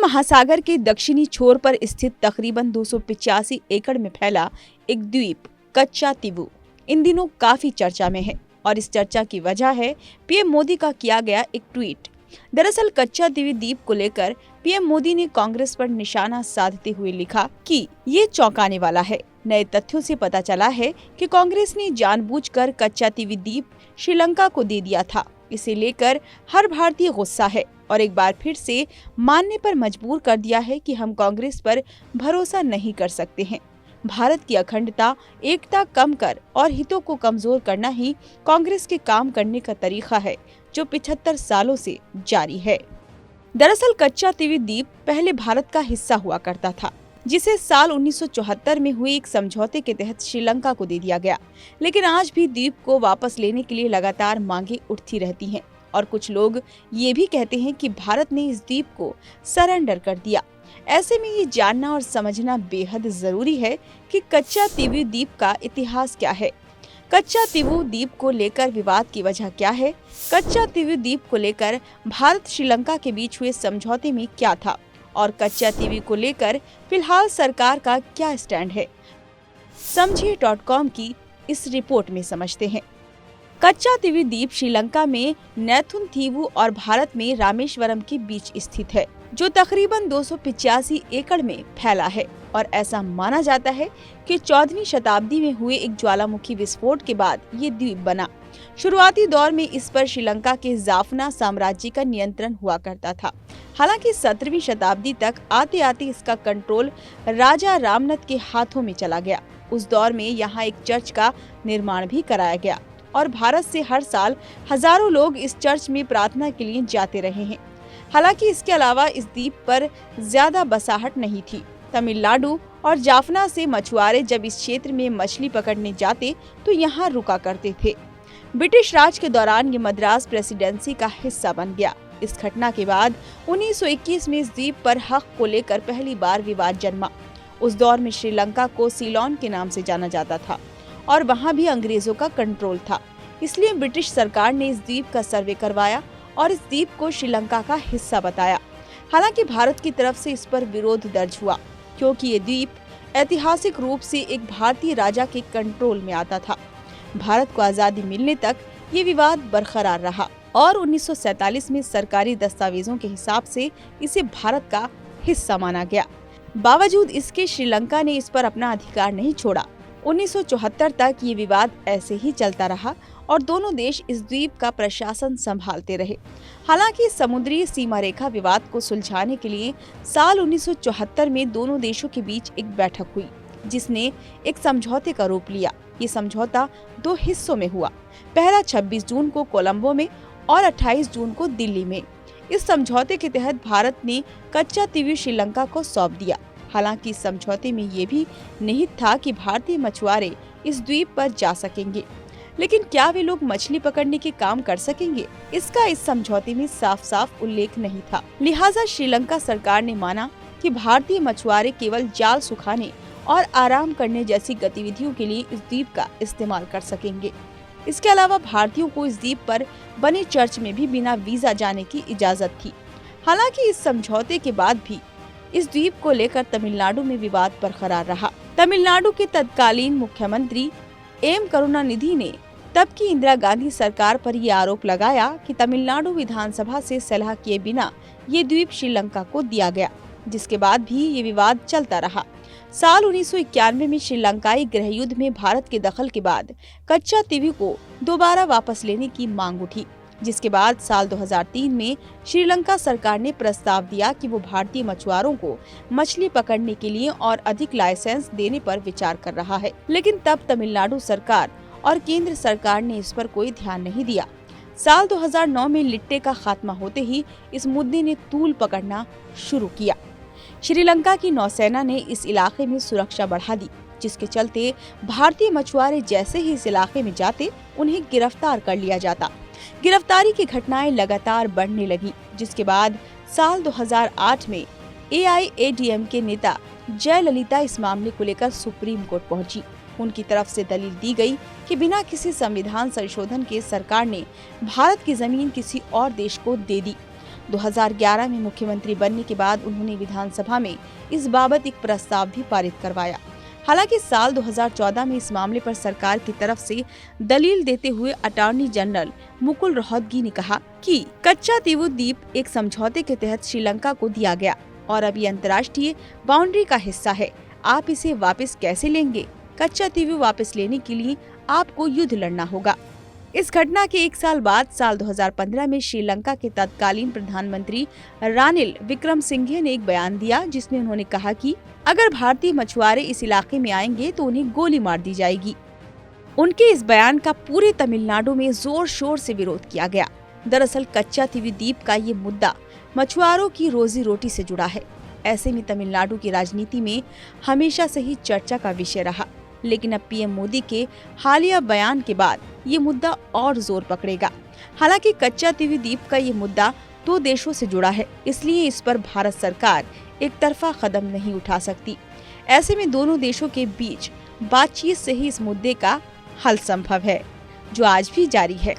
महासागर के दक्षिणी छोर पर स्थित तकरीबन 285 एकड़ में फैला एक द्वीप कच्चातीवू इन दिनों काफी चर्चा में है और इस चर्चा की वजह है पीएम मोदी का किया गया एक ट्वीट। दरअसल कच्चातीवू द्वीप को लेकर पीएम मोदी ने कांग्रेस पर निशाना साधते हुए लिखा कि ये चौंकाने वाला है। नए तथ्यों से पता चला है कि कांग्रेस ने जानबूझकर कच्चातीवू द्वीप श्रीलंका को दे दिया था। इसे लेकर हर भारतीय गुस्सा है और एक बार फिर से मानने पर मजबूर कर दिया है कि हम कांग्रेस पर भरोसा नहीं कर सकते हैं। भारत की अखंडता, एकता कम कर और हितों को कमजोर करना ही कांग्रेस के काम करने का तरीका है जो 75 सालों से जारी है। दरअसल कच्चातीवू द्वीप पहले भारत का हिस्सा हुआ करता था, जिसे साल 1974 में हुए एक समझौते के तहत श्रीलंका को दे दिया गया। लेकिन आज भी द्वीप को वापस लेने के लिए लगातार मांगे उठती रहती हैं और कुछ लोग ये भी कहते हैं कि भारत ने इस द्वीप को सरेंडर कर दिया। ऐसे में ये जानना और समझना बेहद जरूरी है कि कच्चातीवू द्वीप का इतिहास क्या है। कच्चातीवू द्वीप को लेकर विवाद की वजह क्या है? कच्चातीवू द्वीप को लेकर भारत श्रीलंका के बीच हुए समझौते में क्या था और कच्चातीवू को लेकर फिलहाल सरकार का क्या स्टैंड है, समझिए.com की इस रिपोर्ट में समझते हैं। कच्चातीवू द्वीप श्रीलंका में नेथुनथीवू और भारत में रामेश्वरम के बीच स्थित है, जो तकरीबन 285 एकड़ में फैला है और ऐसा माना जाता है कि 14वीं शताब्दी में हुए एक ज्वालामुखी विस्फोट के बाद ये द्वीप बना। शुरुआती दौर में इस पर श्रीलंका के जाफना साम्राज्य का नियंत्रण हुआ करता था। हालांकि 17वीं शताब्दी तक आते आते इसका कंट्रोल राजा रामनथ के हाथों में चला गया। उस दौर में यहाँ एक चर्च का निर्माण भी कराया गया और भारत से हर साल हजारों लोग इस चर्च में प्रार्थना के लिए जाते रहे हैं। हालांकि इसके अलावा इस द्वीप पर ज्यादा बसाहट नहीं थी। तमिलनाडु और जाफना से मछुआरे जब इस क्षेत्र में मछली पकड़ने जाते तो यहाँ रुका करते थे। ब्रिटिश राज के दौरान ये मद्रास प्रेसिडेंसी का हिस्सा बन गया। इस घटना के बाद 1921 में इस द्वीप पर हक को लेकर पहली बार विवाद जन्मा। उस दौर में श्रीलंका को सीलोन के नाम से जाना जाता था और वहाँ भी अंग्रेजों का कंट्रोल था। इसलिए ब्रिटिश सरकार ने इस द्वीप का सर्वे करवाया और इस द्वीप को श्रीलंका का हिस्सा बताया। हालांकि भारत की तरफ से इस पर विरोध दर्ज हुआ क्योंकि ये द्वीप ऐतिहासिक रूप से एक भारतीय राजा के कंट्रोल में आता था। भारत को आजादी मिलने तक ये विवाद बरकरार रहा और 1947 में सरकारी दस्तावेजों के हिसाब से इसे भारत का हिस्सा माना गया। बावजूद इसके श्रीलंका ने इस पर अपना अधिकार नहीं छोड़ा। 1974 तक ये विवाद ऐसे ही चलता रहा और दोनों देश इस द्वीप का प्रशासन संभालते रहे। हालांकि समुद्री सीमा रेखा विवाद को सुलझाने के लिए साल 1974 में दोनों देशों के बीच एक बैठक हुई, जिसने एक समझौते का रूप लिया। ये समझौता 2 हिस्सों में हुआ। पहला 26 जून को कोलंबो में और 28 जून को दिल्ली में। इस समझौते के तहत भारत ने कच्चातीवू श्रीलंका को सौंप दिया। हालांकि इस समझौते में ये भी निहित था कि भारतीय मछुआरे इस द्वीप पर जा सकेंगे, लेकिन क्या वे लोग मछली पकड़ने के काम कर सकेंगे, इसका इस समझौते में साफ साफ उल्लेख नहीं था। लिहाजा श्रीलंका सरकार ने माना कि भारतीय मछुआरे केवल जाल सुखाने और आराम करने जैसी गतिविधियों के लिए इस द्वीप का इस्तेमाल कर सकेंगे। इसके अलावा भारतीयों को इस द्वीप पर बने चर्च में भी बिना वीजा जाने की इजाजत थी। हालांकि इस समझौते के बाद भी इस द्वीप को लेकर तमिलनाडु में विवाद बरकरार रहा। तमिलनाडु के तत्कालीन मुख्यमंत्री एम करुणानिधि ने तब की इंदिरा गांधी सरकार पर यह आरोप लगाया कि तमिलनाडु विधानसभा से सलाह किए बिना ये द्वीप श्रीलंका को दिया गया, जिसके बाद भी ये विवाद चलता रहा। साल 1991 में श्रीलंकाई गृह युद्ध में भारत के दखल के बाद कच्चातीवू को दोबारा वापस लेने की मांग उठी, जिसके बाद साल 2003 में श्रीलंका सरकार ने प्रस्ताव दिया कि वो भारतीय मछुआरों को मछली पकड़ने के लिए और अधिक लाइसेंस देने पर विचार कर रहा है। लेकिन तब तमिलनाडु सरकार और केंद्र सरकार ने इस पर कोई ध्यान नहीं दिया। साल 2009 में लिट्टे का खात्मा होते ही इस मुद्दे ने तूल पकड़ना शुरू किया। श्रीलंका की नौसेना ने इस इलाके में सुरक्षा बढ़ा दी, जिसके चलते भारतीय मछुआरे जैसे ही इस इलाके में जाते उन्हें गिरफ्तार कर लिया जाता। गिरफ्तारी की घटनाएं लगातार बढ़ने लगी, जिसके बाद साल 2008 में AIADM के नेता जयललिता इस मामले को लेकर सुप्रीम कोर्ट पहुंची। उनकी तरफ से दलील दी गई कि बिना किसी संविधान संशोधन के सरकार ने भारत की जमीन किसी और देश को दे दी। 2011 में मुख्यमंत्री बनने के बाद उन्होंने विधानसभा में इस बाबत एक प्रस्ताव भी पारित करवाया। हालांकि साल 2014 में इस मामले पर सरकार की तरफ से दलील देते हुए अटॉर्नी जनरल मुकुल रोहतगी ने कहा कि कच्चा तीवु द्वीप एक समझौते के तहत श्रीलंका को दिया गया और अब ये अंतर्राष्ट्रीय बाउंड्री का हिस्सा है। आप इसे वापस कैसे लेंगे? कच्चा तीवु वापस लेने के लिए आपको युद्ध लड़ना होगा। इस घटना के एक साल बाद साल 2015 में श्रीलंका के तत्कालीन प्रधानमंत्री रानिल विक्रमसिंघे ने एक बयान दिया, जिसमें उन्होंने कहा कि अगर भारतीय मछुआरे इस इलाके में आएंगे तो उन्हें गोली मार दी जाएगी। उनके इस बयान का पूरे तमिलनाडु में जोर शोर से विरोध किया गया। दरअसल कच्चा तीवु द्वीप का ये मुद्दा मछुआरों की रोजी रोटी से जुड़ा है। ऐसे में तमिलनाडु की राजनीति में हमेशा से ही चर्चा का विषय रहा, लेकिन अब पीएम मोदी के हालिया बयान के बाद ये मुद्दा और जोर पकड़ेगा। हालांकि कच्चा तीवु द्वीप का ये मुद्दा दो देशों से जुड़ा है, इसलिए इस पर भारत सरकार एक तरफा कदम नहीं उठा सकती। ऐसे में दोनों देशों के बीच बातचीत से ही इस मुद्दे का हल संभव है, जो आज भी जारी है।